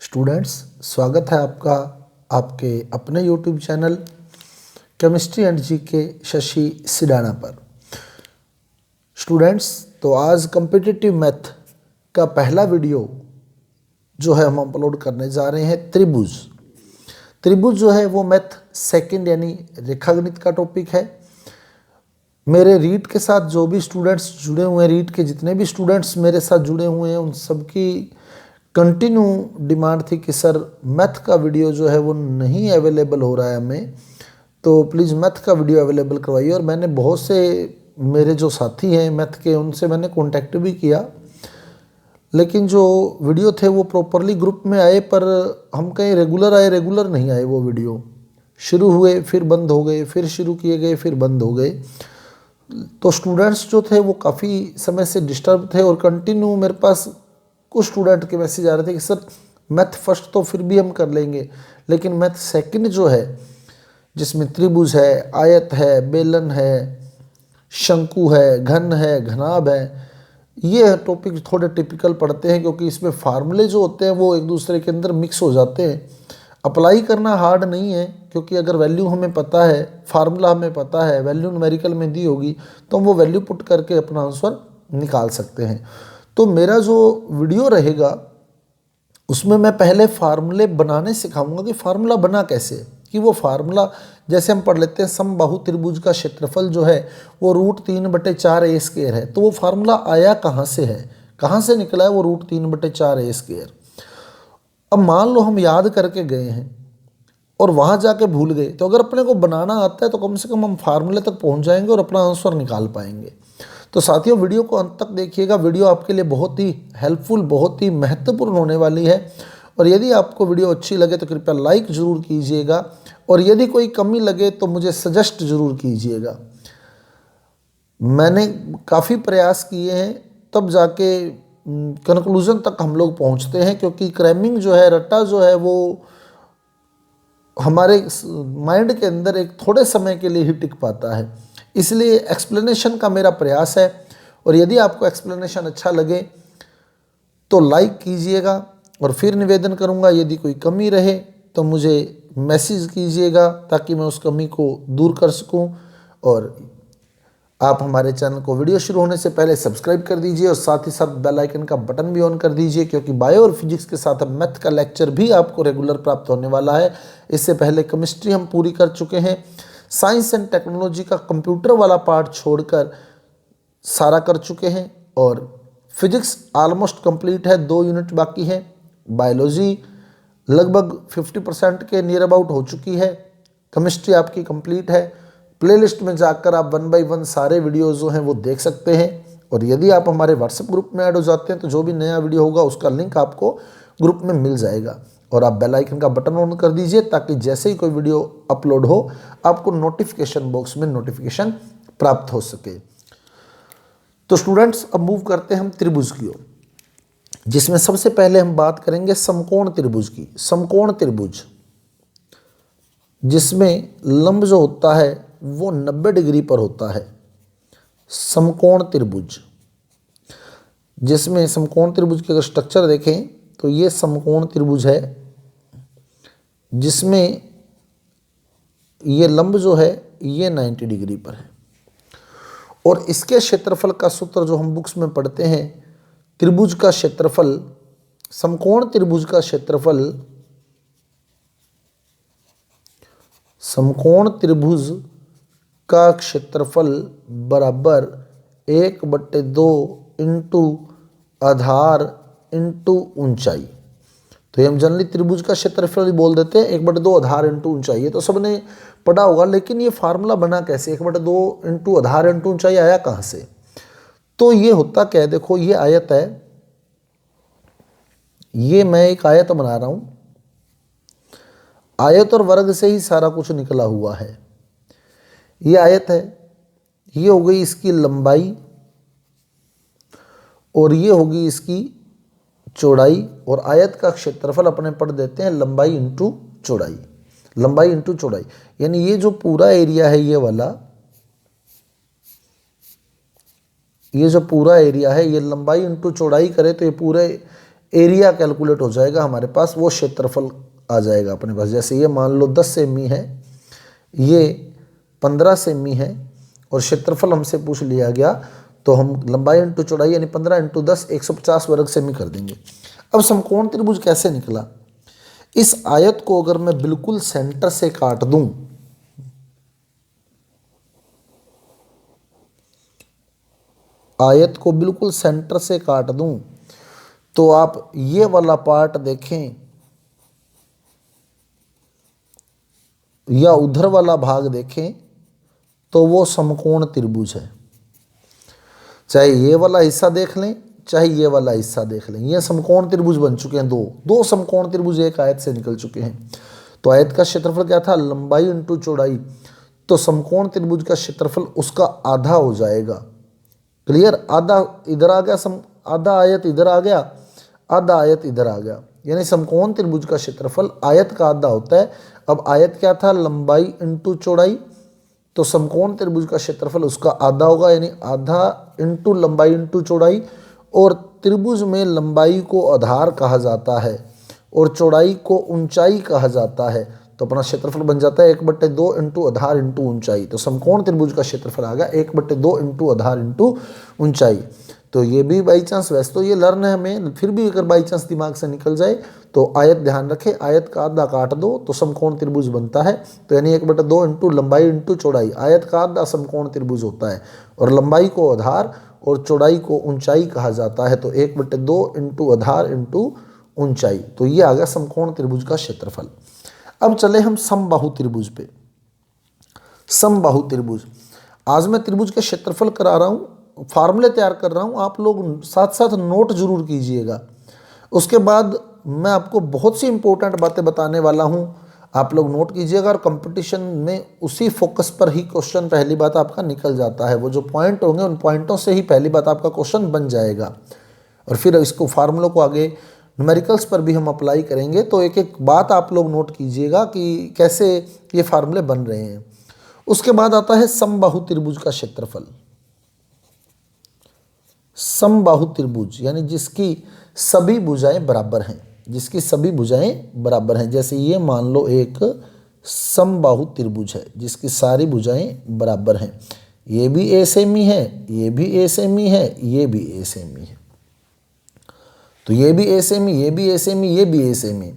Students, स्वागत है आपका आपके अपने YouTube channel chemistry and GK Shashi Sidana पर। स्टूडेंट्स, तो आज कॉम्पिटिटिव मैथ का पहला वीडियो जो है हम अपलोड करने जा रहे हैं। त्रिभुज त्रिभुज जो है वो मैथ सेकंड यानी रेखागणित का टॉपिक है। मेरे रीट के साथ जो भी स्टूडेंट्स जुड़े हुए हैं, रीट के जितने भी स्टूडेंट्स मेरे साथ जुड़े हुए हैं, उन सबकी कंटिन्यू डिमांड थी कि सर मैथ का वीडियो जो है वो नहीं अवेलेबल हो रहा है हमें, तो प्लीज़ मैथ का वीडियो अवेलेबल करवाइए। और मैंने बहुत से मेरे जो साथी हैं मैथ के, उनसे मैंने कांटेक्ट भी किया, लेकिन जो वीडियो थे वो प्रॉपरली ग्रुप में आए, पर हम कहीं रेगुलर आए, रेगुलर नहीं आए। वो वीडियो शुरू हुए, फिर बंद हो गए, फिर शुरू किए गए, फिर बंद हो गए। तो स्टूडेंट्स जो थे वो काफ़ी समय से डिस्टर्ब थे और कंटिन्यू मेरे पास कुछ स्टूडेंट के मैसेज आ रहे थे कि सर मैथ फर्स्ट तो फिर भी हम कर लेंगे, लेकिन मैथ सेकंड जो है, जिसमें त्रिभुज है, आयत है, बेलन है, शंकु है, घन है, घनाभ है, ये टॉपिक थोड़े टिपिकल पढ़ते हैं, क्योंकि इसमें फार्मूले जो होते हैं वो एक दूसरे के अंदर मिक्स हो जाते हैं। अप्लाई करना हार्ड नहीं है, क्योंकि अगर वैल्यू हमें पता है, फार्मूला हमें पता है, वैल्यू न्यूमेरिकल में दी होगी, तो हम वो वैल्यू पुट करके अपना आंसर निकाल सकते हैं। तो मेरा जो वीडियो रहेगा उसमें मैं पहले फार्मूले बनाने सिखाऊंगा कि फार्मूला बना कैसे, कि वो फार्मूला जैसे हम पढ़ लेते हैं, समबाहु त्रिभुज का क्षेत्रफल जो है वो √3/4 है। तो वो फार्मूला आया कहाँ से है, कहाँ से निकला है वो √3/4। अब मान लो हम याद करके गए हैं और वहाँ जाके भूल गए, तो अगर अपने को बनाना आता है तो कम से कम हम फार्मूले तक पहुँच जाएंगे और अपना आंसर निकाल पाएंगे। तो साथियों, वीडियो को अंत तक देखिएगा। वीडियो आपके लिए बहुत ही हेल्पफुल, बहुत ही महत्वपूर्ण होने वाली है। और यदि आपको वीडियो अच्छी लगे तो कृपया लाइक ज़रूर कीजिएगा, और यदि कोई कमी लगे तो मुझे सजेस्ट ज़रूर कीजिएगा। मैंने काफ़ी प्रयास किए हैं, तब जाके कंक्लूज़न तक हम लोग पहुंचते हैं, क्योंकि क्रैमिंग जो है, रट्टा जो है, वो हमारे माइंड के अंदर एक थोड़े समय के लिए ही टिक पाता है। इसलिए एक्सप्लेनेशन का मेरा प्रयास है, और यदि आपको एक्सप्लेनेशन अच्छा लगे तो लाइक कीजिएगा। और फिर निवेदन करूंगा, यदि कोई कमी रहे तो मुझे मैसेज कीजिएगा, ताकि मैं उस कमी को दूर कर सकूं। और आप हमारे चैनल को वीडियो शुरू होने से पहले सब्सक्राइब कर दीजिए, और साथ ही साथ बेल आइकन का बटन भी ऑन कर दीजिए, क्योंकि बायो और फिजिक्स के साथ अब मैथ का लेक्चर भी आपको रेगुलर प्राप्त होने वाला है। इससे पहले केमिस्ट्री हम पूरी कर चुके हैं, साइंस एंड टेक्नोलॉजी का कंप्यूटर वाला पार्ट छोड़कर सारा कर चुके हैं, और फिजिक्स ऑलमोस्ट कंप्लीट है, 2 यूनिट बाकी हैं। बायोलॉजी लगभग 50% के नियर अबाउट हो चुकी है। केमिस्ट्री आपकी कंप्लीट है। प्लेलिस्ट में जाकर आप 1 बाय 1 सारे वीडियोज़ जो हैं वो देख सकते हैं। और यदि आप हमारे व्हाट्सएप ग्रुप में ऐड हो जाते हैं तो जो भी नया वीडियो होगा उसका लिंक आपको ग्रुप में मिल जाएगा। और आप बेल आइकन का बटन ऑन कर दीजिए, ताकि जैसे ही कोई वीडियो अपलोड हो आपको नोटिफिकेशन बॉक्स में नोटिफिकेशन प्राप्त हो सके। तो स्टूडेंट्स, अब मूव करते हैं हम त्रिभुज की ओर, जिसमें सबसे पहले हम बात करेंगे समकोण त्रिभुज की। समकोण त्रिभुज जिसमें लंब जो होता है वो 90 डिग्री पर होता है। समकोण त्रिभुज, जिसमें समकोण त्रिभुज के अगर स्ट्रक्चर देखें तो ये समकोण त्रिभुज है, जिसमें ये लंब जो है ये 90 डिग्री पर है। और इसके क्षेत्रफल का सूत्र जो हम बुक्स में पढ़ते हैं, त्रिभुज का क्षेत्रफल, समकोण त्रिभुज का क्षेत्रफल, समकोण त्रिभुज का क्षेत्रफल बराबर 1/2 इंटू आधार इंटू ऊंचाई। तो ये हम जनरली त्रिभुज का क्षेत्रफल बोल देते हैं, 1/2 आधार इंटू ऊंचाई। ये तो सबने पढ़ा होगा, लेकिन ये फार्मूला बना कैसे, 1/2 इंटू आधार इंटू ऊंचाई आया कहाँ से? तो ये होता क्या है, देखो ये आयत है, ये मैं एक आयत बना रहा हूँ, आयत और वर्ग से ही सारा कुछ निकला हुआ है। ये आयत है, ये हो गई इसकी लंबाई, और ये होगी इसकी चौड़ाई। और आयत का क्षेत्रफल अपने पढ़ देते हैं लंबाई इंटू चौड़ाई, लंबाई इंटू चौड़ाई। यानी ये जो पूरा एरिया है, ये वाला, ये जो पूरा एरिया है, ये लंबाई इंटू चौड़ाई करे तो ये पूरे एरिया कैलकुलेट हो जाएगा हमारे पास, वो क्षेत्रफल आ जाएगा अपने पास। जैसे ये मान लो 10 सेमी है, ये 15 सेमी है और क्षेत्रफल हमसे पूछ लिया गया, तो हम लंबाई इंटू चौड़ाई यानी 15 इंटू 10 150 वर्ग सेमी कर देंगे। अब समकोण त्रिभुज कैसे निकला? इस आयत को अगर मैं बिल्कुल सेंटर से काट दूं, आयत को बिल्कुल सेंटर से काट दूं, तो आप ये वाला पार्ट देखें या उधर वाला भाग देखें तो वो समकोण त्रिभुज है। चाहे ये वाला हिस्सा देख लें, चाहे ये वाला हिस्सा देख लें, ये समकोण त्रिभुज बन चुके हैं। दो समकोण त्रिभुज एक आयत से निकल चुके हैं। तो आयत का क्षेत्रफल क्या था? लंबाई इंटू चौड़ाई। तो समकोण त्रिभुज का क्षेत्रफल उसका आधा हो जाएगा। क्लियर? आधा इधर आ गया, आधा आयत इधर आ गया, आधा आयत इधर आ गया, यानी समकोण त्रिभुज का क्षेत्रफल आयत का आधा होता है। अब आयत क्या था? लंबाई इंटू चौड़ाई। तो समकोण त्रिभुज का क्षेत्रफल उसका आधा होगा, यानी आधा इंटू लंबाई इंटू चौड़ाई। और त्रिभुज में लंबाई को आधार कहा जाता है और चौड़ाई को ऊंचाई कहा जाता है। तो अपना क्षेत्रफल बन जाता है 1/2 इंटू आधार इंटू ऊंचाई। तो समकोण त्रिभुज का क्षेत्रफल आ गया 1/2 इंटू आधार इंटू ऊंचाई। तो ये भी बाई चांस, वैसे तो ये लर्न है हमें, फिर भी अगर बाई चांस दिमाग से निकल जाए तो आयत ध्यान रखें, आयत का आधा काट दो तो समकोण त्रिभुज बनता है। तो यानी 1/2 इंटू लंबाई इंटू चौड़ाई, आयत का आधा समकोण त्रिभुज होता है और लंबाई को आधार और चौड़ाई को ऊंचाई कहा जाता है। तो 1/2 इंटू आधार इंटू ऊंचाई। तो ये आ गया समकोण त्रिभुज का क्षेत्रफल। अब चले हम समबाहु त्रिभुज पे। समबाहु त्रिभुज, आज मैं त्रिभुज के क्षेत्रफल करा रहा हूँ, फार्मूले तैयार कर रहा हूँ, आप लोग साथ साथ नोट जरूर कीजिएगा। उसके बाद मैं आपको बहुत सी इंपॉर्टेंट बातें बताने वाला हूँ, आप लोग नोट कीजिएगा। और कंपटीशन में उसी फोकस पर ही क्वेश्चन पहली बात आपका निकल जाता है। वो जो पॉइंट होंगे उन पॉइंटों से ही पहली बात आपका क्वेश्चन बन जाएगा। और फिर इसको फार्मूलों को आगे न्यूमेरिकल्स पर भी हम अप्लाई करेंगे। तो एक एक बात आप लोग नोट कीजिएगा कि कैसे ये फार्मूले बन रहे हैं। उसके बाद आता है समबाहु त्रिभुज का क्षेत्रफल। समबाहु त्रिभुज यानी जिसकी सभी भुजाएं बराबर हैं, जिसकी सभी भुजाएं बराबर हैं। जैसे ये मान लो एक समबाहु त्रिभुज है जिसकी सारी भुजाएं बराबर हैं। ये भी ए सेमी है, ये भी ए सेमी है, ये भी ए सेमी है। तो ये भी ए सेमी, ये भी ए सेमी, ये भी ए सेमी।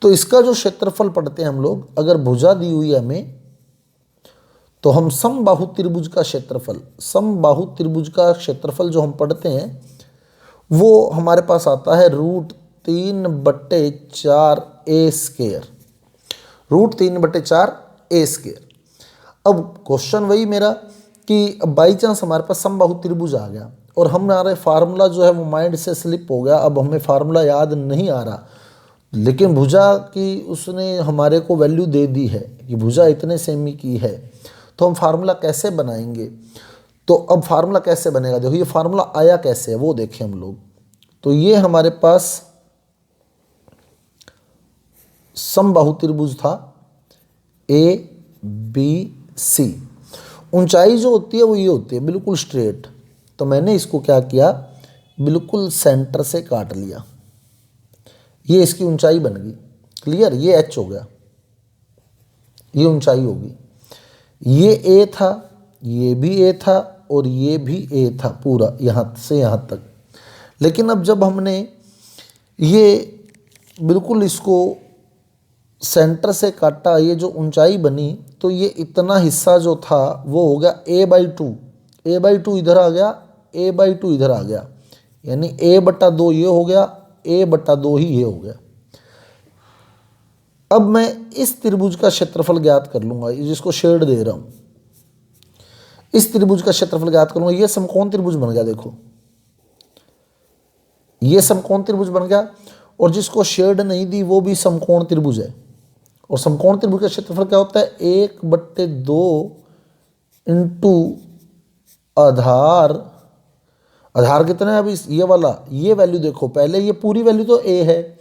तो इसका जो क्षेत्रफल पढ़ते हैं हम लोग, अगर भुजा दी हुई है हमें, तो हम समबाहु त्रिभुज का क्षेत्रफल, समबाहु त्रिभुज का क्षेत्रफल जो हम पढ़ते हैं वो हमारे पास आता है √3/4 ए स्क्वायर, √3/4 ए स्क्वायर। अब क्वेश्चन वही मेरा कि बाई चांस हमारे पास समबाहु त्रिभुज आ गया और हमारे फार्मूला जो है वो माइंड से स्लिप हो गया, अब हमें फार्मूला याद नहीं आ रहा, लेकिन भुजा की उसने हमारे को वैल्यू दे दी है कि भुजा इतने सेमी की है। तो हम फार्मूला कैसे बनाएंगे? तो अब फार्मूला कैसे बनेगा, देखो ये फार्मूला आया कैसे है वो देखें हम लोग। तो ये हमारे पास समबाहु त्रिभुज था ABC। ऊंचाई जो होती है वो ये होती है बिल्कुल स्ट्रेट। तो मैंने इसको क्या किया, बिल्कुल सेंटर से काट लिया, ये इसकी ऊंचाई बन गई। क्लियर? ये H हो गया, ये ऊंचाई होगी। ये A था, ये भी A था और ये भी A था, पूरा यहाँ से यहाँ तक। लेकिन अब जब हमने ये बिल्कुल इसको सेंटर से काटा, ये जो ऊंचाई बनी, तो ये इतना हिस्सा जो था वो हो गया a/2, a/2 इधर आ गया, a/2 इधर आ गया, यानी a/2 ये हो गया, a/2 ही ये हो गया। अब मैं इस त्रिभुज का क्षेत्रफल ज्ञात कर लूंगा, जिसको शेड दे रहा हूं, इस त्रिभुज का क्षेत्रफल ज्ञात करूंगा। ये समकोण त्रिभुज बन गया, देखो ये समकोण त्रिभुज बन गया। और जिसको शेड नहीं दी वो भी समकोण त्रिभुज है। और समकोण त्रिभुज का क्षेत्रफल क्या होता है? 1/2 इंटू आधार, आधार कितना है अभी ये वाला, ये वैल्यू देखो, पहले ये पूरी वैल्यू तो a है,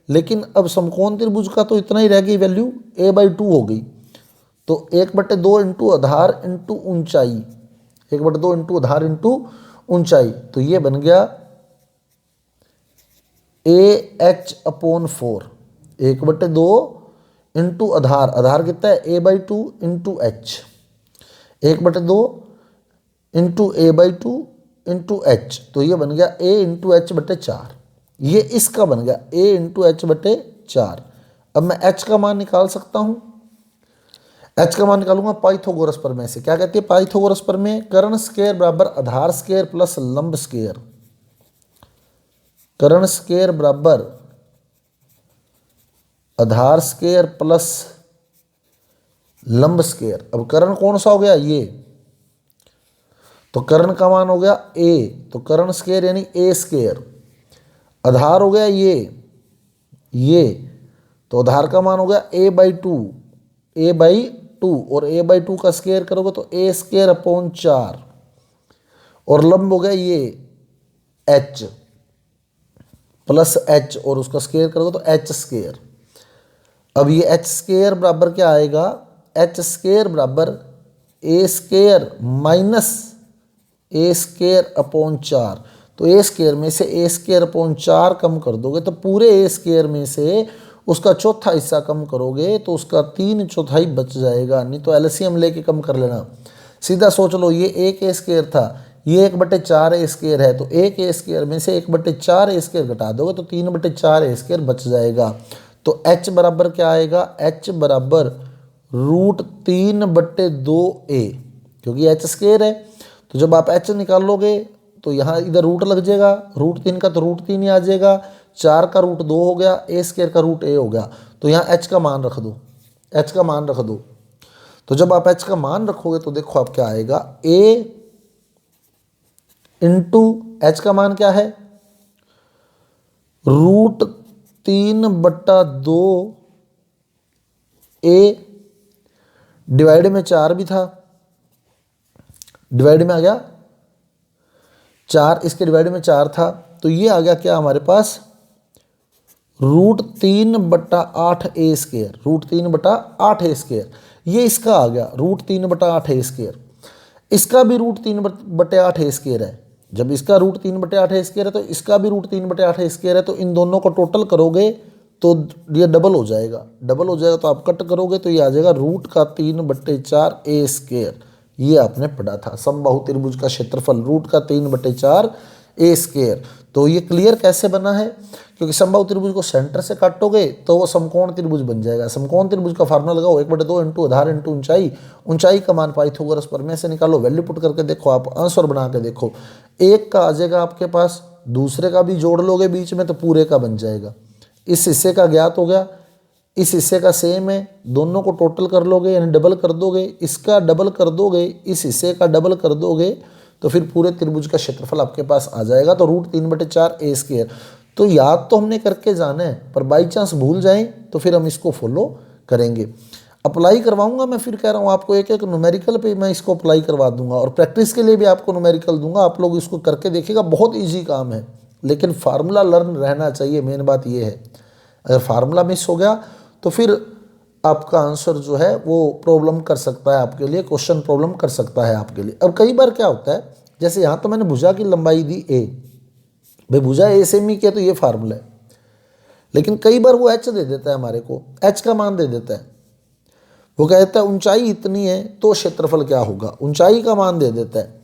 लेकिन अब समकोण त्रिभुज का तो इतना ही रह गई वैल्यू, a/2 हो गई। तो 1/2 इंटू आधार इंटू ऊंचाई, 1/2 इंटू आधार इंटू ऊंचाई। तो ये बन गया AH/4, 1/2 इंटू आधार, आधार कितना है A/2 into H, 1/2 into A/2 into H, तो ये बन गया A इंटू H/4। ये इसका बन गया A इंटू H/4। अब मैं H का मान निकाल सकता हूँ। H का मान निकालूंगा पाइथागोरस प्रमेय से। क्या कहती है पाइथागोरस प्रमेय? कर्ण स्क्वायर बराबर आधार स्क्वायर प्लस लंब स्क्वायर, कर्ण स्क्वायर बराबर आधार स्क्वायर प्लस लंब स्क्वायर। अब कर्ण कौन सा हो गया? ये, तो कर्ण का मान हो गया A, तो कर्ण स्क्वायर यानी A स्क्वायर। आधार हो गया ये, तो आधार का मान हो गया A/2, A/2, और A/2 का स्क्वायर करोगे तो A²/4, और लंब हो गया ये H प्लस H, और उसका स्क्वायर करोगे तो H²। अब ये H² बराबर क्या आएगा? H² बराबर A² माइनस A²/4। तो A² में से A²/4 कम कर दोगे तो पूरे A² में से उसका चौथा हिस्सा कम करोगे तो उसका 3/4 बच जाएगा। नहीं तो एलसीएम लेके कम कर लेना। सीधा सोच लो, ये 1A² था, ये 1/4A² है, तो 1A² में से 1/4A² घटा दोगे तो 3/4A² बच जाएगा। तो H बराबर क्या आएगा? H बराबर √3/2A, क्योंकि H² है। तो जब आप H निकालोगे तो यहाँ इधर रूट लग जाएगा, √3 का तो √3 ही आ जाएगा, 4 का √2 हो गया, A² का √A हो गया। तो यहाँ H का मान रख दो, H का मान रख दो। तो जब आप H का मान रखोगे तो देखो आप क्या आएगा, A इंटू H का मान क्या है? √3/2A, डिवाइड में 4 भी था, डिवाइड में आ गया 4, इसके डिवाइड में 4 था, तो ये आ गया क्या हमारे पास? √3/8A², √3/8A²। ये इसका आ गया √3/8A²। इसका भी √3/8A² है। जब इसका √3/8A² है तो इसका भी √3/8A² है, तो इन दोनों को टोटल करोगे तो ये डबल हो जाएगा, डबल हो जाएगा। तो आप कट करोगे तो ये आ जाएगा √3/4A²। ये आपने पढ़ा था, समबाहु त्रिभुज का क्षेत्रफल √3/4A²। तो ये क्लियर कैसे बना है? क्योंकि समबाहु त्रिभुज को सेंटर से काटोगे तो वो समकोण त्रिभुज बन जाएगा। समकोण त्रिभुज का फार्मूला लगाओ, 1/2 इंटू आधार इंटू ऊंचाई, ऊंचाई का मान पाइथागोरस प्रमेय से निकालो, वैल्यू पुट करके देखो, आप आंसर बना के देखो, एक का आ जाएगा आपके पास, दूसरे का भी जोड़ लोगे बीच में तो पूरे का बन जाएगा। इस हिस्से का ज्ञात हो गया, इस हिस्से का सेम है, दोनों को टोटल कर लोगे यानी डबल कर दोगे, इसका डबल कर दोगे, इस हिस्से का डबल कर दोगे, तो फिर पूरे त्रिभुज का क्षेत्रफल आपके पास आ जाएगा। तो √3/4A²। तो याद तो हमने करके जाना है, पर बाई चांस भूल जाएं तो फिर हम इसको फॉलो करेंगे। अप्लाई करवाऊंगा मैं, फिर कह रहा हूँ आपको, एक एक न्यूमेरिकल पे मैं इसको अप्लाई करवा दूंगा, और प्रैक्टिस के लिए भी आपको न्यूमेरिकल दूंगा, आप लोग इसको करके देखिएगा। बहुत ईजी काम है, लेकिन फार्मूला लर्न रहना चाहिए, मेन बात ये है। अगर फार्मूला मिस हो गया तो फिर आपका आंसर जो है वो प्रॉब्लम कर सकता है आपके लिए, क्वेश्चन प्रॉब्लम कर सकता है आपके लिए। अब कई बार क्या होता है, जैसे यहाँ तो मैंने भुजा की लंबाई दी A, भाई भुजा A से मी किया तो ये फार्मूला है, लेकिन कई बार वो H दे देता है हमारे को, H का मान दे देता है। वो कहता है ऊंचाई इतनी है तो क्षेत्रफल क्या होगा, ऊंचाई का मान दे देता है,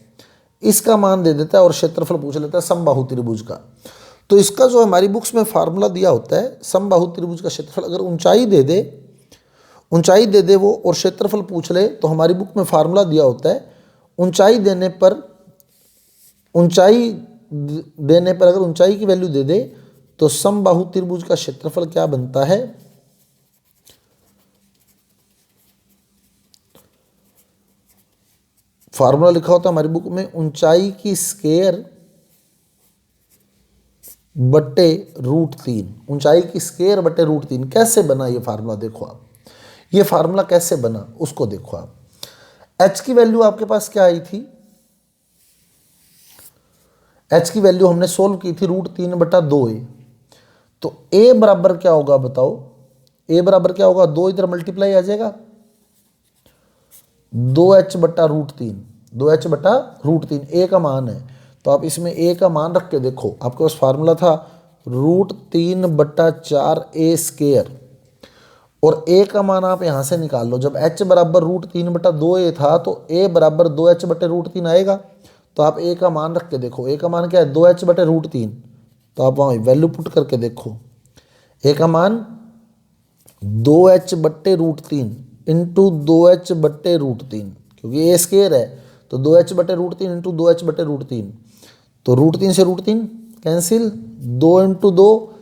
इसका मान दे देता है, और क्षेत्रफल पूछ लेता है समबाहु त्रिभुज का। तो इसका जो हमारी बुक्स में फार्मूला दिया होता है, समबाहु त्रिभुज का क्षेत्रफल अगर ऊंचाई दे दे वो, और क्षेत्रफल पूछ ले, तो हमारी बुक में फार्मूला दिया होता है, ऊंचाई देने पर अगर ऊंचाई की वैल्यू दे दे तो समबाहु त्रिभुज का क्षेत्रफल क्या बनता है? फार्मूला लिखा होता है हमारी बुक में, ऊंचाई की स्क्वायर बटे √3, ऊंचाई की स्क्वायर बटे √3। कैसे बना ये फार्मूला? देखो आप, ये फार्मूला कैसे बना उसको देखो आप। H की वैल्यू आपके पास क्या आई थी? H की वैल्यू हमने सोल्व की थी √3/2A। तो A बराबर क्या होगा बताओ? A बराबर क्या होगा? 2 इधर मल्टीप्लाई आ जाएगा, 2H/√3, 2H/√3 A का मान है। तो आप इसमें A का मान रख के देखो, आपके पास फार्मूला था √3/4a²। और a का मान आप यहाँ से निकाल लो। जब h बराबर √3/2a था तो a बराबर 2h/√3 आएगा। तो आप a का मान रख के देखो, a का मान क्या है 2h/√3। तो आप वहाँ वैल्यू पुट करके देखो, a का मान 2h/√3 इंटू 2h/√3, क्योंकि a स्क्वायर है तो 2h/√3 इंटू 2h/√3। तो √3 से √3 कैंसिल, 2 इंटू 2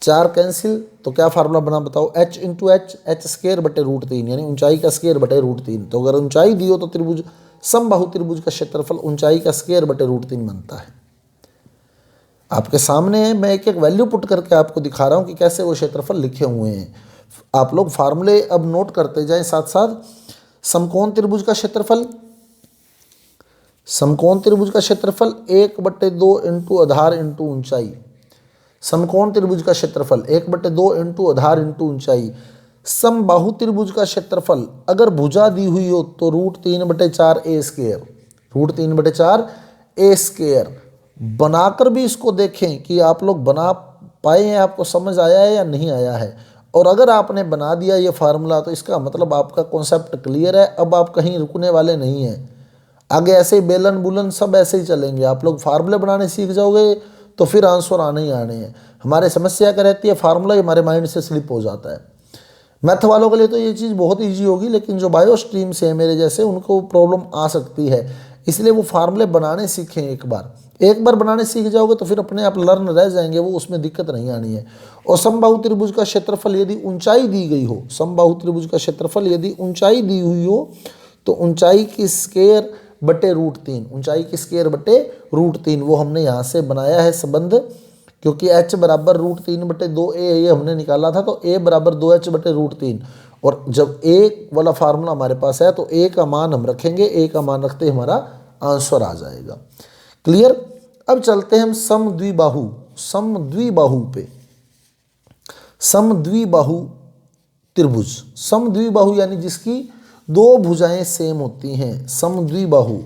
4 कैंसिल। तो क्या फार्मूला बना बताओ, h इंटू एच, h²/√3 यानी ऊंचाई का स्क्वायर/√3। तो अगर ऊंचाई दी हो तो त्रिभुज समबाहु त्रिभुज का क्षेत्रफल ऊंचाई का स्क्वायर/√3 बनता है। आपके सामने है, मैं एक एक वैल्यू पुट करके आपको दिखा रहा हूं कि कैसे वो क्षेत्रफल लिखे हुए हैं। आप लोग फार्मूले अब नोट करते जाएं साथ साथ। समकोण त्रिभुज का क्षेत्रफल, समकोण त्रिभुज का क्षेत्रफल 1/2 इंटू आधार इंटू ऊंचाई। समकोण त्रिभुज का क्षेत्रफल 1/2 इंटू आधार इंटू ऊंचाई। समबाहु त्रिभुज का क्षेत्रफल अगर भुजा दी हुई हो तो √3/4a², √3/4a²। बनाकर भी इसको देखें कि आप लोग बना पाए हैं, आपको समझ आया है या नहीं आया है। और अगर आपने बना दिया ये फार्मूला तो इसका मतलब आपका कॉन्सेप्ट क्लियर है। अब आप कहीं रुकने वाले नहीं हैं, आगे ऐसे ही बेलन बुलन सब ऐसे ही चलेंगे। आप लोग फार्मूले बनाने सीख जाओगे तो फिर आंसर आने ही आने हैं। हमारे समस्या क्या रहती है, फार्मूला ही हमारे माइंड से स्लिप हो जाता है। मैथ वालों के लिए तो ये चीज़ बहुत ईजी होगी, लेकिन जो बायो स्ट्रीम से है मेरे जैसे, उनको प्रॉब्लम आ सकती है। इसलिए वो फार्मूले बनाने सीखें। एक बार बनाने सीख जाओगे तो फिर अपने आप लर्न रह जाएंगे, वो उसमें दिक्कत नहीं आनी है। और समबाहु त्रिभुज का क्षेत्रफल यदि ऊंचाई दी गई हो, समबाहु त्रिभुज का क्षेत्रफल यदि ऊंचाई दी हुई हो तो ऊंचाई की स्क्वायर/√3, ऊंचाई की स्क्वायर/√3 वो हमने यहाँ से बनाया है संबंध। क्योंकि h बराबर √3/2a ये हमने निकाला था, तो a बराबर 2h/√3। और जब a वाला फार्मूला हमारे पास है तो a का मान हम रखेंगे, a का मान रखते ही हमारा आंसर आ जाएगा। क्लियर। अब चलते हैं हम समद्विबाहु पे। समद्विबाहु त्रिभुज, समद्विबाहु यानी जिसकी दो भुजाएं सेम होती हैं, समद्विबाहु।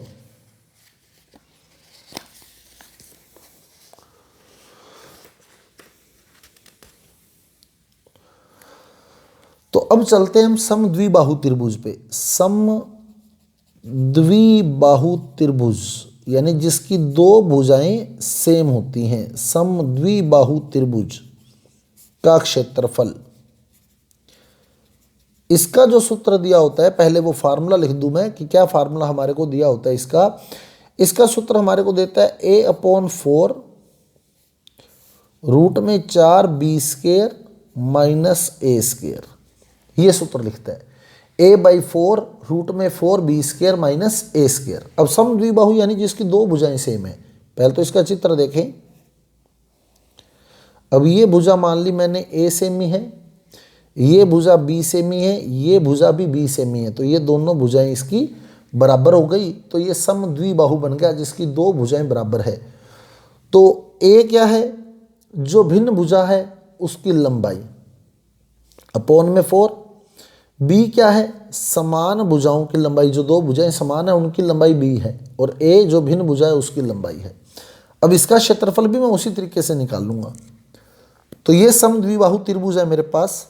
तो अब चलते हैं हम समद्विबाहु त्रिभुज पे। समद्विबाहु त्रिभुज यानी जिसकी दो भुजाएं सेम होती हैं, समद्विबाहु त्रिभुज का क्षेत्रफल। इसका जो सूत्र दिया होता है, पहले वो फार्मूला लिख दूं मैं कि क्या फार्मूला हमारे को दिया होता है इसका सूत्र हमारे को देता है a/4 √4b² माइनस a²। ये सूत्र लिखता है a/4 √4b² माइनस a²। अब समद्विबाहु यानी जिसकी दो भुजाएं सेम है। पहले तो इसका चित्र देखें। अब ये भुजा मान ली मैंने a सेमी है, ये भुजा b सेमी है, ये भुजा भी b सेमी है। तो ये दोनों भुजाएं इसकी बराबर हो गई, तो ये समद्विबाहु बन गया जिसकी दो भुजाएं बराबर है। तो a क्या है, जो भिन्न भुजा है उसकी लंबाई अपॉन में 4। b क्या है, समान भुजाओं की लंबाई, जो दो भुजाएं समान है उनकी लंबाई b है। और a जो भिन्न भुजा है उसकी लंबाई है। अब इसका क्षेत्रफल भी मैं उसी तरीके से निकाल लूंगा। तो ये समद्विबाहु त्रिभुज है मेरे पास।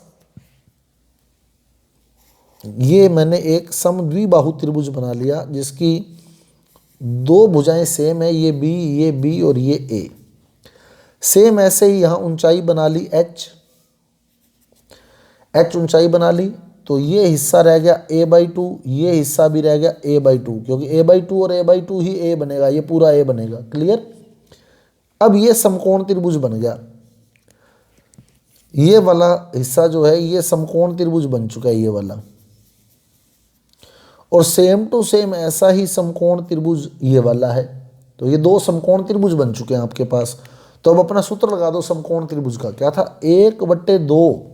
ये मैंने एक समद्विबाहु त्रिभुज बना लिया जिसकी दो भुजाएं सेम है, ये b और ये a। सेम ऐसे ही यहाँ ऊंचाई बना ली h ऊंचाई बना ली। तो ये हिस्सा रह गया a/2, ये हिस्सा भी रह गया a/2, क्योंकि a/2 और a/2 ही a बनेगा, ये पूरा a बनेगा। क्लियर। अब ये समकोण त्रिभुज बन गया। ये वाला हिस्सा जो है ये समकोण त्रिभुज बन चुका है, ये वाला। और सेम टू सेम ऐसा ही समकोण त्रिभुज ये वाला है। तो ये दो समकोण त्रिभुज बन चुके हैं आपके पास। तो अब अपना सूत्र लगा दो समकोण त्रिभुज का। क्या था, 1/2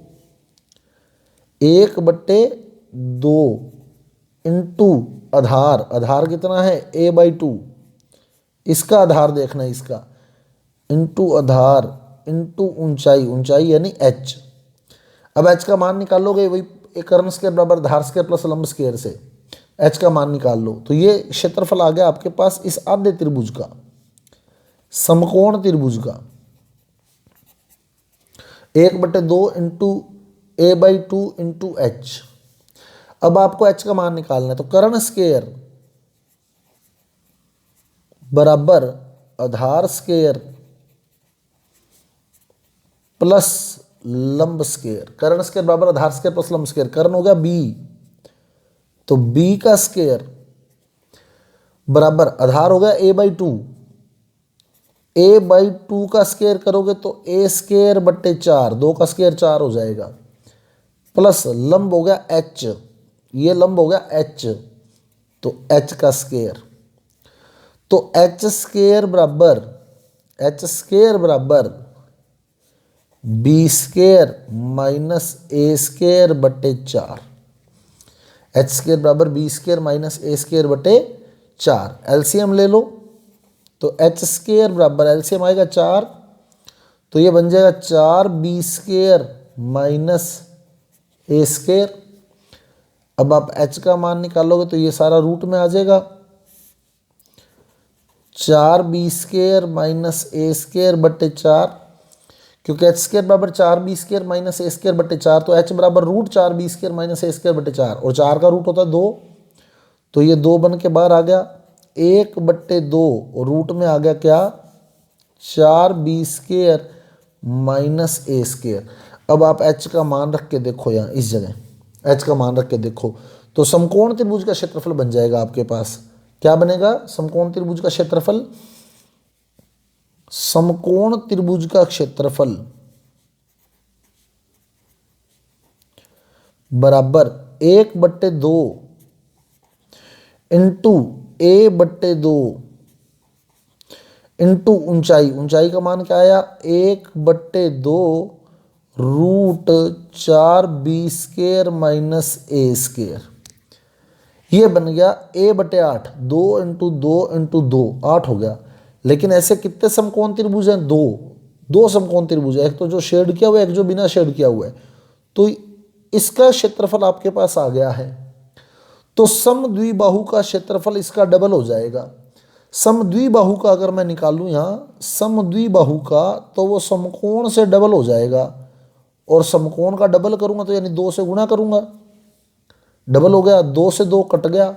इंटू आधार कितना है a/2, इसका आधार देखना है इसका, इंटू आधार इंटू ऊंचाई यानी h। अब h का मान निकालोगे वही कर्ण स्क्वायर बराबर धार स्क्वायर प्लस लंब स्क्वायर से h का मान निकाल लो। तो ये क्षेत्रफल आ गया आपके पास इस आधे त्रिभुज का, समकोण त्रिभुज का। 1/2 इंटू a/2 इंटू एच। अब आपको एच का मान निकालना है, तो कर्ण स्क्वायर बराबर आधार स्क्वायर प्लस लंब स्क्वायर। कर्ण स्क्वायर बराबर आधार स्क्वायर प्लस लंब स्क्वायर। कर्ण हो गया b, तो b का स्क्वायर बराबर आधार हो गया a/2। a/2 का स्क्वायर करोगे तो a स्क्वायर बट्टे 4, 2 का स्क्वायर 4 हो जाएगा, प्लस लंब हो गया h, ये लंब हो गया h, तो h का स्क्वायर। तो h स्क्वायर बराबर b square minus a square बट्टे 4। h स्क्वायर बराबर b square minus a square बटे 4। एलसीएम ले लो, तो h स्क्वायर बराबर एलसीएम आएगा 4, तो ये बन जाएगा 4b square minus a square. अब आप h का मान निकालोगे तो ये सारा रूट में आ जाएगा, 4b square minus a square बट्टे 4, क्योंकि h स्क्वायर बराबर 4b square minus a square बट्टे 4, तो h बराबर root 4b square minus a square बट्टे 4, और 4 का रूट होता है 2, तो ये 2 बन के बाहर आ गया, 1/2 और रूट में आ गया क्या, 4b square minus a square. अब आप h का मान रख के देखो, यहाँ इस जगह h का मान रख के देखो, तो समकोण त्रिभुज का क्षेत्रफल बन जाएगा आपके पास। क्या बनेगा? समकोण त्रिभुज का क्षेत्रफल, समकोण त्रिभुज का क्षेत्रफल बराबर 1/2 इंटू a/2 इंटू ऊंचाई। ऊंचाई का मान क्या आया? 1/2 root 4b square minus a square. ये बन गया a/8, 2 इंटू 2 इंटू 2, 8 हो गया। लेकिन ऐसे कितने समकोण त्रिभुज हैं? दो समकोण त्रिभुज है, एक तो जो शेड किया हुआ है, एक जो बिना शेड किया हुआ है। तो इसका क्षेत्रफल आपके पास आ गया है, तो समद्विबाहु का क्षेत्रफल इसका डबल हो जाएगा। समद्विबाहु का अगर मैं निकालूं यहाँ समद्विबाहु का, तो वो समकोण से डबल हो जाएगा, और समकोण का डबल करूंगा तो यानी 2 से गुणा करूंगा, डबल हो गया, 2 से 2 कट गया,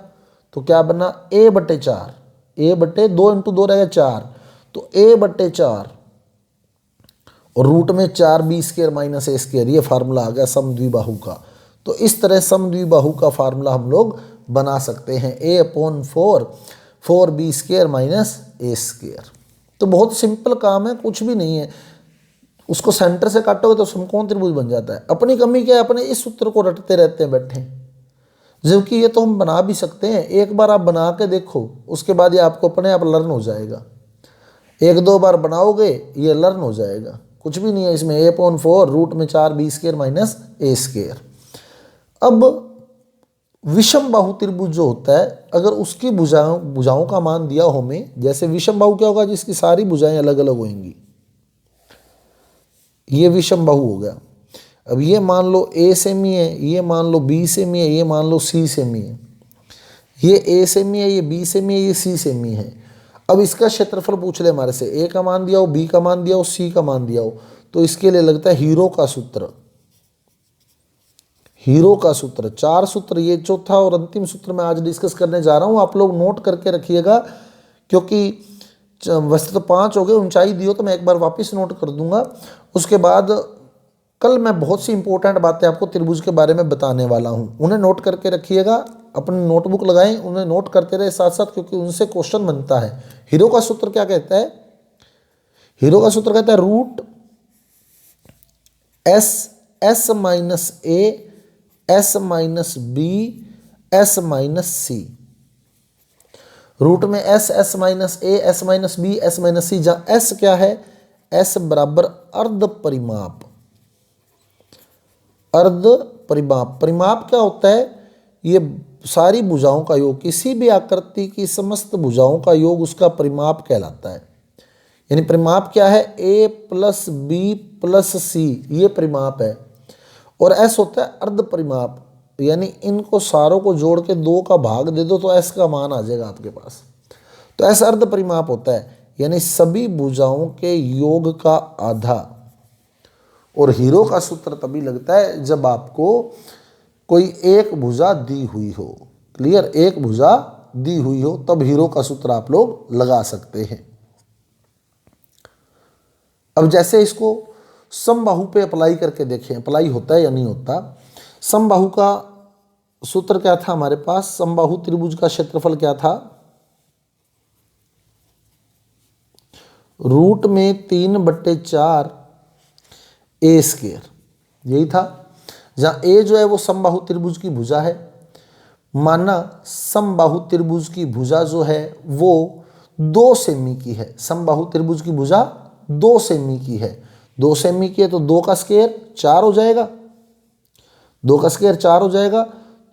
तो क्या बना? a/4, a/2 इंटू 2 रहेगा 4, तो a/4 और रूट में 4b square minus a square. ये फार्मूला आ गया समद्विबाहु का। तो इस तरह समद्विबाहु का फार्मूला हम लोग बना सकते हैं, a/4 4b square minus a square. तो बहुत सिंपल काम है, कुछ भी नहीं है। उसको सेंटर से काटोगे तो समकोण त्रिभुज बन जाता है। अपनी कमी क्या है? अपने इस सूत्र को रटते रहते हैं बैठे, जबकि ये तो हम बना भी सकते हैं। एक बार आप बना के देखो, उसके बाद ये आपको अपने आप लर्न हो जाएगा। 1-2 बार बनाओगे ये लर्न हो जाएगा, कुछ भी नहीं है इसमें। a/4 रूट में 4b square minus a square. अब विषम बाहु त्रिभुज जो होता है, अगर उसकी भुजाओं का मान दिया हो हमें, जैसे विषम बाहु क्या होगा? जिसकी सारी भुजाएं अलग अलग होंगी, ये विषम बाहु हो गया। अब ये मान लो a सेमी है, ये मान लो b सेमी है, ये मान लो c सेमी है, ये a सेमी है, ये b सेमी है, ये c सेमी है। अब इसका क्षेत्रफल पूछ ले हमारे से, a का मान दिया हो, b का मान दिया हो, c का मान दिया हो, तो इसके लिए लगता है हीरो का सूत्र। हीरो का सूत्र, 4 सूत्र, ये चौथा और अंतिम सूत्र मैं आज डिस्कस करने जा रहा हूं। आप लोग नोट करके रखिएगा, क्योंकि वैसे तो 5 हो गए, ऊंचाई दियो तो मैं एक बार वापस नोट कर दूंगा। उसके बाद कल मैं बहुत सी इंपॉर्टेंट बातें आपको त्रिभुज के बारे में बताने वाला हूं, उन्हें नोट करके रखिएगा। अपनी नोटबुक लगाएं, उन्हें नोट करते रहे साथ साथ, क्योंकि उनसे क्वेश्चन बनता है। हीरो का सूत्र क्या कहता है? हीरो का सूत्र कहता है root s minus a s minus b s minus c। Root में s minus a s minus b s minus c, जहां s क्या है? s बराबर अर्ध परिमाप। अर्ध परिमाप, परिमाप क्या होता है? ये सारी भुजाओं का योग, किसी भी आकृति की समस्त भुजाओं का योग उसका परिमाप कहलाता है। यानी परिमाप क्या है? a प्लस बी प्लस सी, ये परिमाप है। और s होता है अर्ध परिमाप, यानी इनको सारों को जोड़ के 2 का भाग दे दो तो s का मान आ जाएगा आपके पास। तो s अर्ध परिमाप होता है, यानी सभी भुजाओं के योग का आधा और हीरो का सूत्र तभी लगता है जब आपको कोई एक भुजा दी हुई हो। क्लियर, एक भुजा दी हुई हो तब हीरो का सूत्र आप लोग लगा सकते हैं। अब जैसे इसको समबाहु पे अप्लाई करके देखें, अप्लाई होता है या नहीं होता। समबाहु का सूत्र क्या था हमारे पास, समबाहु त्रिभुज का क्षेत्रफल क्या था, रूट में 3/4 ए स्क्वायर, यही था। जहाँ ए जो है वो समबाहु त्रिभुज की भुजा है। माना समबाहु त्रिभुज की भुजा जो है वो 2 सेमी की है। समबाहु त्रिभुज की भुजा 2 सेमी की है। 2 सेमी की है तो 2 का स्क्वायर 4 हो जाएगा। 2 का स्क्वायर 4 हो जाएगा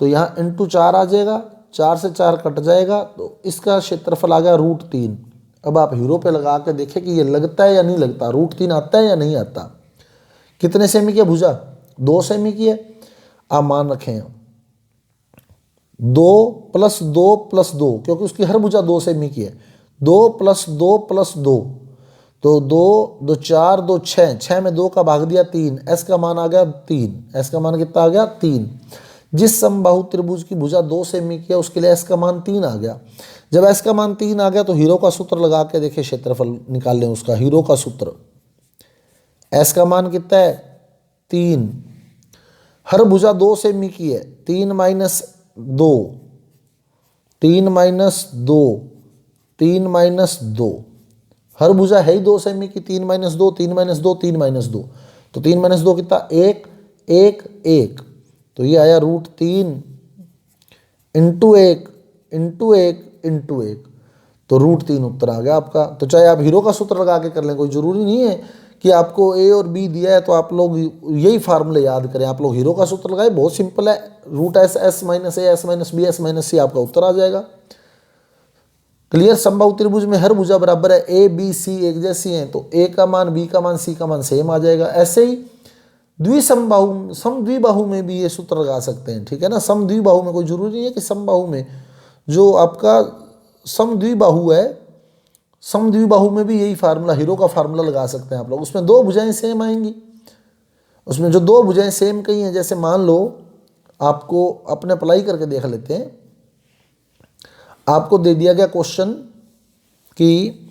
तो यहाँ इंटू 4 आ जाएगा, 4 से 4 कट जाएगा तो इसका क्षेत्रफल आ गया √3। अब आप हीरो पे लगा के देखें कि ये लगता है या नहीं लगता, √3 आता है या नहीं आता। कितने सेमी की है भुजा, 2 सेमी की है। आप मान रखें 2 + 2 + 2, क्योंकि उसकी हर भुजा 2 सेमी की है। 2 + 2 + 2 तो 2 2 4 2 6, 6 में 2 का भाग दिया 3, एस का मान आ गया 3। एस का मान कितना आ गया 3। जिस समबाहु त्रिभुज की भुजा 2 सेमी की है उसके लिए एस का मान 3 आ गया। जब एस का मान 3 आ गया तो हीरो का सूत्र लगा के देखिए, क्षेत्रफल निकाल लें उसका। हीरो का सूत्र, एस का मान कितना है 3, हर भुजा 2 सेमी की है, 3 - 2 3 - 2 3 - 2, हर भुजा है ही 2 सेमी की। 3 - 2 3 - 2 3 - 2 तो 3 - 2 कितना 1 1 1, तो ये आया √3 इंटू 1 इंटू 1 इंटू 1, तो √3 उत्तर आ गया आपका। तो चाहे आप हीरो का सूत्र लगा के कर लें, कोई ज़रूरी नहीं है कि आपको ए और बी दिया है तो आप लोग यही फार्मूले याद करें। आप लोग हीरो का सूत्र लगाए, बहुत सिंपल है, √s s - a s - b s - c आपका उत्तर आ जाएगा। क्लियर। समबाहु त्रिभुज में हर भुजा बराबर है, ए बी सी एक जैसी हैं तो ए का मान बी का मान सी का मान सेम आ जाएगा। ऐसे ही द्विसमबाहु समद्विबाहु में भी ये सूत्र लगा सकते हैं, ठीक है ना। समद्विबाहु में कोई जरूरी नहीं है कि समबाहु में, जो आपका समद्विबाहु है, समद्विबाहु में भी यही फार्मूला, हीरो का फार्मूला लगा सकते हैं आप लोग। उसमें 2 भुजाएं सेम आएंगी। उसमें जो 2 भुजाएं सेम कही हैं, जैसे मान लो आपको अपने अप्लाई करके देख लेते हैं। आपको दे दिया गया क्वेश्चन कि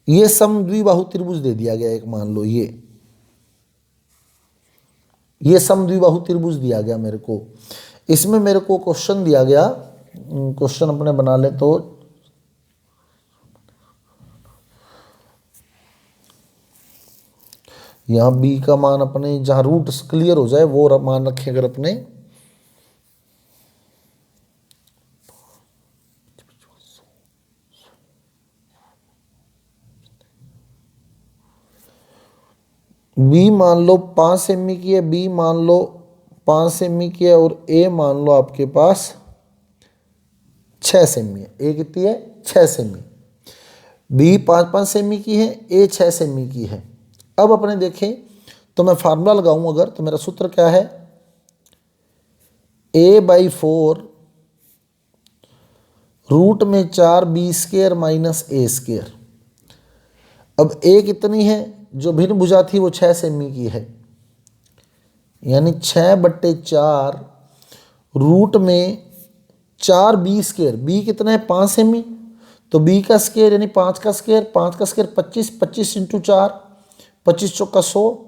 ये समद्विबाहु त्रिभुज दे दिया गया एक, मान लो ये समद्विबाहु त्रिभुज दिया गया मेरे को। इसमें मेरे को क्वेश्चन दिया गया, क्वेश्चन अपने बना ले तो यहाँ बी का मान अपने जहाँ रूट क्लियर हो जाए वो मान रखें अगर अपने। बी मान लो 5 सेमी की है, बी मान लो 5 सेमी की है और ए मान लो आपके पास 6 सेमी है। ए कितनी है 6 सेमी। बी 5 सेमी की है, ए 6 सेमी की है। अब अपने देखें तो मैं फार्मूला लगाऊं अगर, तो मेरा सूत्र क्या है, a/4 रूट में 4 b² - a²। अब ए कितनी है, जो भिन्न भुजा थी वो 6 सेमी की है, यानी 6/4 रूट में 4 b²। बी कितना है 5 सेमी, तो बी का स्क्वायर यानी 5 का स्क्वायर, 5 का स्क्वायर 25, 25 × 4 25 चौका 100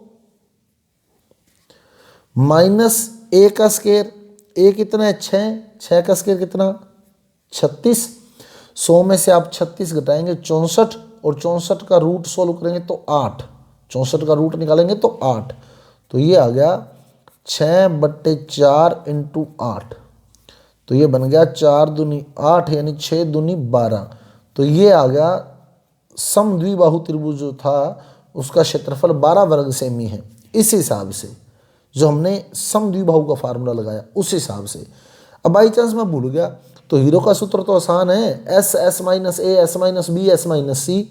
माइनस ए का स्क्वायर, ए कितना है 6, 6 का स्क्वायर कितना 36, 100 में से आप 36 घटाएंगे 64 और 64 का रूट सोल्व करेंगे तो 8, 64 का रूट निकालेंगे तो 8, तो ये आ गया 6/4 × 8, तो ये बन गया 4 दूनी 8 यानी 6 दूनी 12। तो ये आ गया समद्विबाहु त्रिभुज जो था उसका क्षेत्रफल 12 वर्ग सेमी है। इस हिसाब से जो हमने समद्विबाहु का फार्मूला लगाया उस हिसाब से। अब बाई चांस मैं भूल गया तो हीरो का सूत्र तो आसान है, S S minus A S minus B S minus C,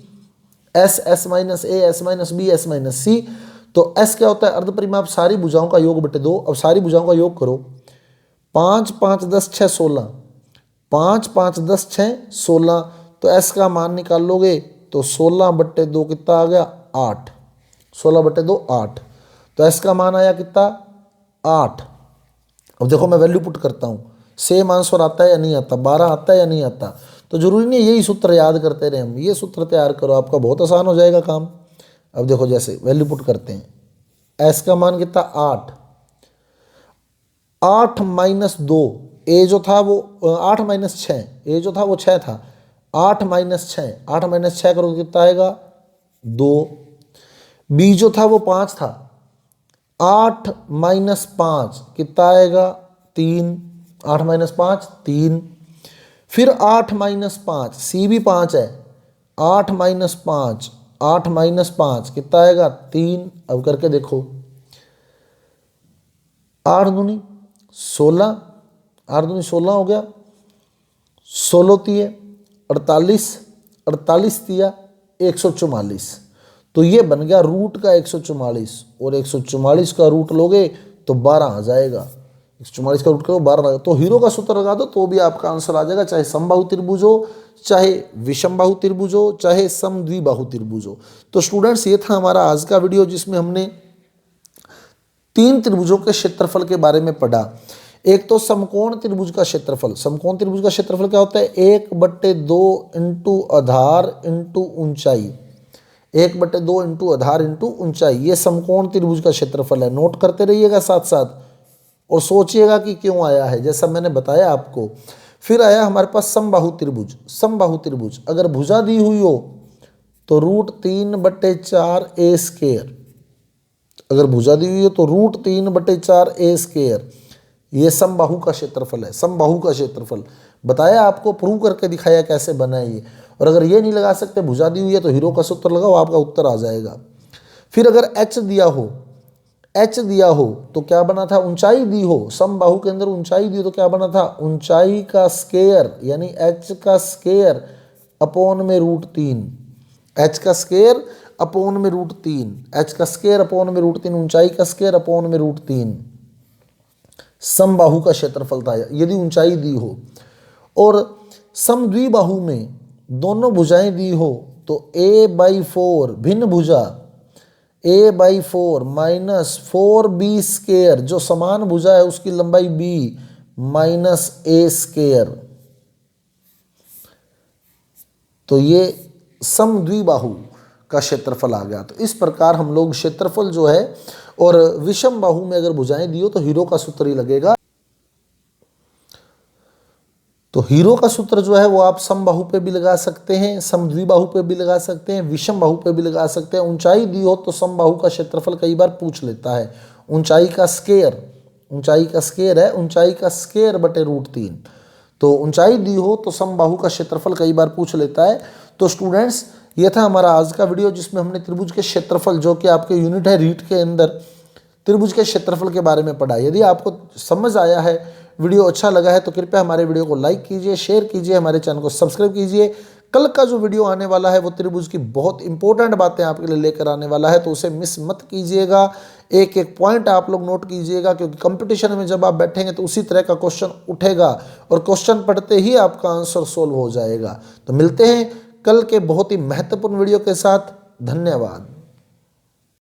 S S minus A S minus B S minus C. तो एस क्या होता है, अर्धपरिमाप सारी भुजाओं का योग बटे 2। अब सारी भुजाओं का योग करो, 5 5 10 6 16, 5 5 10 6 16, तो एस का मान निकाल लोगे तो 16/2 कितना आ गया 8। 16/2 8। तो एस का मान आया कितना 8। अब देखो मैं वैल्यू पुट करता हूँ, सेम आंसर आता है या नहीं आता, 12 आता है या नहीं आता। तो जरूरी नहीं यही सूत्र याद करते रहे हम, ये सूत्र तैयार करो, आपका बहुत आसान हो जाएगा काम। अब देखो जैसे वैल्यू पुट करते हैं, एस का मान कितना 8, 8 - 2, ए जो था वो 8 - 6, ए जो था वो 6 था, 8 - 6, 8 - 6 करो कितना आएगा 2। बी जो था वो 5 था, 8 - 5 कितना आएगा 3, 8 - 5 3। फिर 8 - 5, सी भी 5 है, 8 - 5, 8 - 5 कितना आएगा 3। अब करके देखो 8 दूनी 16, 8 दूनी 16 हो गया, 16 तिये 48, 48 तिया 144। तो ये बन गया रूट का 144, और 144 का रूट लोगे तो 12 आ जाएगा। 144 का रूट करो 12 आ, तो हीरो का सूत्र लगा दो तो भी आपका आंसर आ जाएगा, चाहे समबाहु त्रिभुज हो, चाहे विषमबाहु त्रिभुज हो, चाहे समद्विबाहु त्रिभुज हो। तो स्टूडेंट्स ये था हमारा आज का वीडियो, जिसमें हमने 3 त्रिभुजों के क्षेत्रफल के बारे में पढ़ा। एक तो समकोण त्रिभुज का क्षेत्रफल। समकोण त्रिभुज का क्षेत्रफल क्या होता है 1/2 इंटू आधार इंटू ऊंचाई, 1/2 इंटू आधार इंटू ऊंचाई, ये समकोण त्रिभुज का क्षेत्रफल है। नोट करते रहिएगा साथ साथ और सोचिएगा कि क्यों आया है, जैसा मैंने बताया आपको। फिर आया हमारे पास समबाहु त्रिभुज। समबाहु त्रिभुज अगर भुजा दी हुई हो तो √3/4 ए स्क्वायर, अगर भुजा दी हुई हो तो √3/4 ए स्क्वायर, ये समबाहु का क्षेत्रफल है। समबाहु का क्षेत्रफल बताया आपको, प्रूव करके दिखाया कैसे बना है ये। और अगर ये नहीं लगा सकते, भुजा दी हुई है, तो हीरो का सूत्र लगाओ, आपका उत्तर आ जाएगा। फिर अगर एच दिया हो, एच दिया हो तो क्या बना था, ऊंचाई दी हो, समबाहु के अंदर ऊंचाई दी हो तो क्या बना था, ऊंचाई का स्क्वायर यानी एच का स्क्वायर अपॉन में √3, एच का स्क्वायर अपॉन में √3, एच का स्क्वायर अपॉन में √3, ऊंचाई का स्क्वायर अपॉन में √3 समबाहु का क्षेत्रफल था यदि ऊंचाई दी हो। और समद्विबाहु में दोनों भुजाएं दी हो तो a/4 भिन्न भुजा a/4 -4b² जो समान भुजा है उसकी लंबाई b -a², तो ये समद्विबाहु का क्षेत्रफल आ गया। तो इस प्रकार हम लोग क्षेत्रफल जो है, और विषम बाहु में अगर भुजाएं दी हो तो हीरो का सूत्र ही लगेगा। तो हीरो का सूत्र जो है वो आप समबाहु पे भी लगा सकते हैं, समद्विबाहु पे भी लगा सकते हैं, विषम बाहु पे भी लगा सकते हैं। ऊंचाई दी हो तो समबाहु का क्षेत्रफल कई बार पूछ लेता है, ऊंचाई का स्क्वायर, ऊंचाई का स्क्वायर है, ऊंचाई का स्क्वायर बटे √3। तो ऊंचाई दी हो तो समबाहु का क्षेत्रफल कई बार पूछ लेता है। तो स्टूडेंट्स ये था हमारा आज का वीडियो, जिसमें हमने त्रिभुज के क्षेत्रफल, जो कि आपके यूनिट है रीट के अंदर, त्रिभुज के क्षेत्रफल के बारे में पढ़ा। यदि आपको समझ आया है, वीडियो अच्छा लगा है, तो कृपया हमारे वीडियो को लाइक कीजिए, शेयर कीजिए, हमारे चैनल को सब्सक्राइब कीजिए। कल का जो वीडियो आने वाला है वो त्रिभुज की बहुत इंपॉर्टेंट बातें आपके लिए लेकर आने वाला है, तो उसे मिस मत कीजिएगा। एक एक पॉइंट आप लोग नोट कीजिएगा, क्योंकि कंपटीशन में जब आप बैठेंगे तो उसी तरह का क्वेश्चन उठेगा और क्वेश्चन पढ़ते ही आपका आंसर सोल्व हो जाएगा। तो मिलते हैं कल के बहुत ही महत्वपूर्ण वीडियो के साथ। धन्यवाद।